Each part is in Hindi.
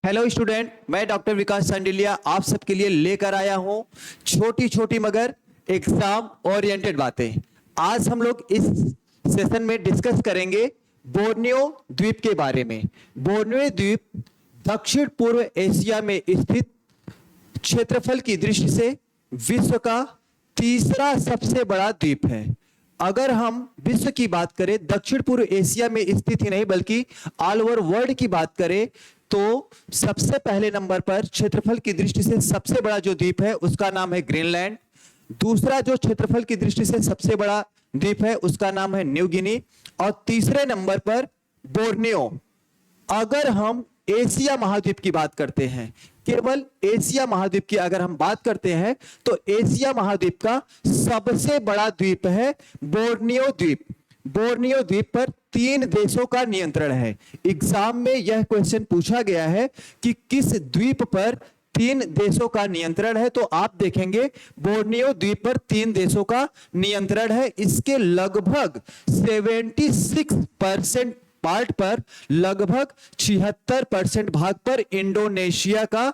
हेलो स्टूडेंट, मैं डॉक्टर विकास सांडिलिया आप सबके लिए लेकर आया हूं छोटी छोटी मगर एग्जाम ओरिएंटेड बातें। आज हम लोग इस सेशन में डिस्कस करेंगे बोर्नियो द्वीप के बारे में। बोर्नियो द्वीप दक्षिण पूर्व एशिया में स्थित क्षेत्रफल की दृष्टि से विश्व का तीसरा सबसे बड़ा द्वीप है। अगर हम विश्व की बात करें, दक्षिण पूर्व एशिया में स्थित ही नहीं बल्कि ऑल ओवर वर्ल्ड की बात करें तो सबसे पहले नंबर पर क्षेत्रफल की दृष्टि से सबसे बड़ा जो द्वीप है उसका नाम है ग्रीनलैंड। दूसरा जो क्षेत्रफल की दृष्टि से सबसे बड़ा द्वीप है उसका नाम है न्यू गिनी। और तीसरे नंबर पर बोर्नियो। अगर हम एशिया महाद्वीप की बात करते हैं, केवल एशिया महाद्वीप की अगर हम बात करते हैं तो एशिया महाद्वीप का सबसे बड़ा द्वीप है बोर्नियो द्वीप। बोर्नियो द्वीप पर 3 देशों का नियंत्रण है। एग्जाम में यह क्वेश्चन पूछा गया है कि किस द्वीप पर 3 देशों का नियंत्रण है, तो आप देखेंगे बोर्नियो द्वीप पर 3 देशों का नियंत्रण है। इसके लगभग 76% पार्ट पर, लगभग 76% भाग पर इंडोनेशिया का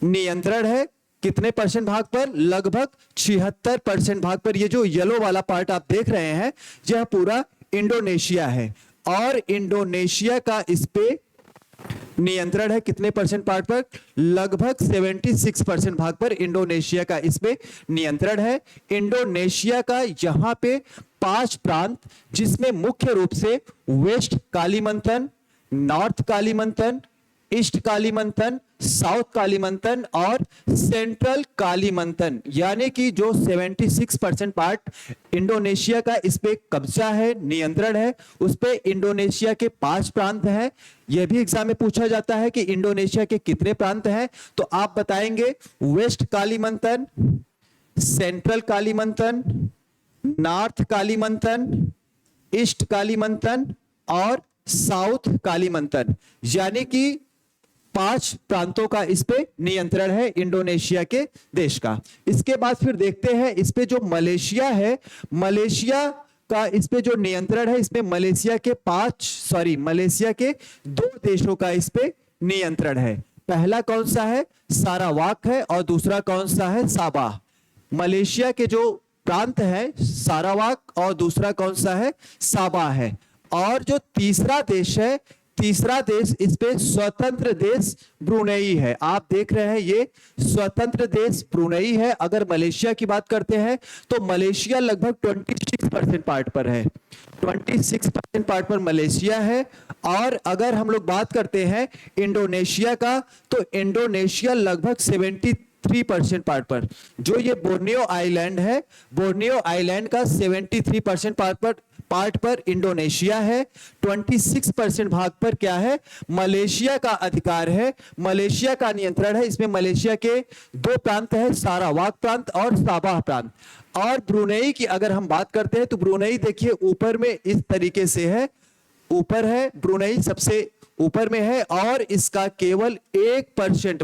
नियंत्रण है। कितने परसेंट भाग पर? लगभग 76% भाग पर। ये जो येलो वाला पार्ट आप देख रहे हैं यह पूरा इंडोनेशिया है और इंडोनेशिया का इस पे नियंत्रण है। कितने परसेंट पार्ट पर? लगभग 76% भाग पर इंडोनेशिया का इस पे नियंत्रण है। इंडोनेशिया का यहां पे 5 प्रांत, जिसमें मुख्य रूप से west Kalimantan, north Kalimantan, east Kalimantan, south Kalimantan और सेंट्रल कालीमंतन, यानी कि जो 76% पार्ट इंडोनेशिया का इस पे कब्जा है, नियंत्रण है, उस पे इंडोनेशिया के 5 प्रांत हैं। यह भी एग्जाम में पूछा जाता है कि इंडोनेशिया के कितने प्रांत हैं, तो आप बताएंगे west Kalimantan, central Kalimantan, north Kalimantan, east Kalimantan और साउथ कालीमंतन, यानी कि 5 प्रांतों का इस पे नियंत्रण है इंडोनेशिया के देश का। इसके बाद फिर देखते हैं इस पे जो मलेशिया है, मलेशिया का इस पे जो नियंत्रण है, इसमें मलेशिया के 2 देशों का इस पे नियंत्रण है। पहला कौन सा है? सारावाक है और दूसरा कौन सा है? साबा। मलेशिया के जो प्रांत है सारावाक और दूसरा कौन सा है? साबा है। और जो तीसरा देश है, तीसरा देश इस पे स्वतंत्र देश ब्रुनेई है। आप देख रहे हैं ये स्वतंत्र देश ब्रुनेई है। अगर मलेशिया की बात करते हैं तो मलेशिया लगभग 26% पार्ट पर है, 26% पार्ट पर मलेशिया है। और अगर हम लोग बात करते हैं इंडोनेशिया का, तो इंडोनेशिया लगभग 73% पार्ट पर। जो ये बोर्नियो आइलैंड है, बोर्नियो आइलैंड का 73% पार्ट पर इंडोनेशिया है। 26% भाग पर क्या है? मलेशिया का अधिकार है, मलेशिया का नियंत्रण है। इसमें मलेशिया के 2 प्रांत है, सारावाक प्रांत और साबाह प्रांत। और ब्रुनेई की अगर हम बात करते हैं तो ब्रुनेई देखिए ऊपर में इस तरीके से है, ऊपर है, ब्रुनेई सबसे ऊपर में है और इसका केवल 1%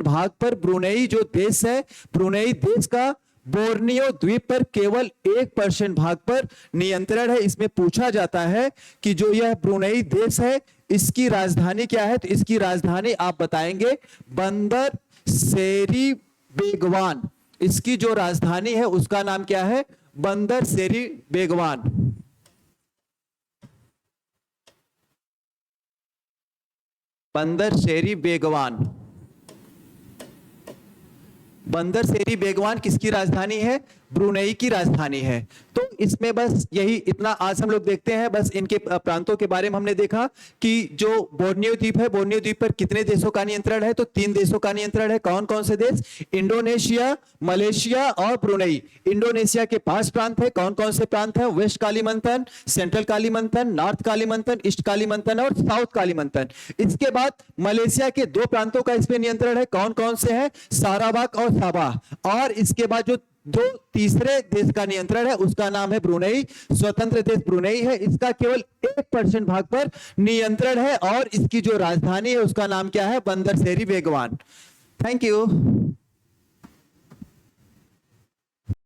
भाग पर ब्रुनेई जो देश है, ब्रुनेई देश का बोर्नियो द्वीप पर केवल 1% भाग पर नियंत्रण है। इसमें पूछा जाता है कि जो यह ब्रुनेई देश है इसकी राजधानी क्या है, तो इसकी राजधानी आप बताएंगे बंदर सेरी बेगवान। इसकी जो राजधानी है उसका नाम क्या है? बंदर सेरी बेगवान। बंदर सेरी बेगवान। बंदर सेरी बेगवान किसकी राजधानी है? ब्रुनेई की राजधानी है। तो इसमें बस यही इतना आज हम लोग देखते हैं। बस इनके प्रांतों के बारे में हमने देखा कि जो बोर्नियो द्वीप है, बोर्नियो द्वीप पर कितने देशों का नियंत्रण है, तो 3 देशों का नियंत्रण है। कौन कौन से देश? इंडोनेशिया, मलेशिया और ब्रुनेई। इंडोनेशिया के 5 प्रांत है। कौन कौन से प्रांत है? West Kalimantan, central Kalimantan, north Kalimantan, east Kalimantan और साउथ कालीमंतन। इसके बाद मलेशिया के 2 प्रांतों का इसमें नियंत्रण है। कौन कौन से हैं? सारावाक और साबाह। और इसके बाद जो तीसरे देश का नियंत्रण है उसका नाम है ब्रुनेई, स्वतंत्र देश ब्रुनेई है। इसका केवल 1% भाग पर नियंत्रण है और इसकी जो राजधानी है उसका नाम क्या है? बंदर सेरी बेगवान। Thank you.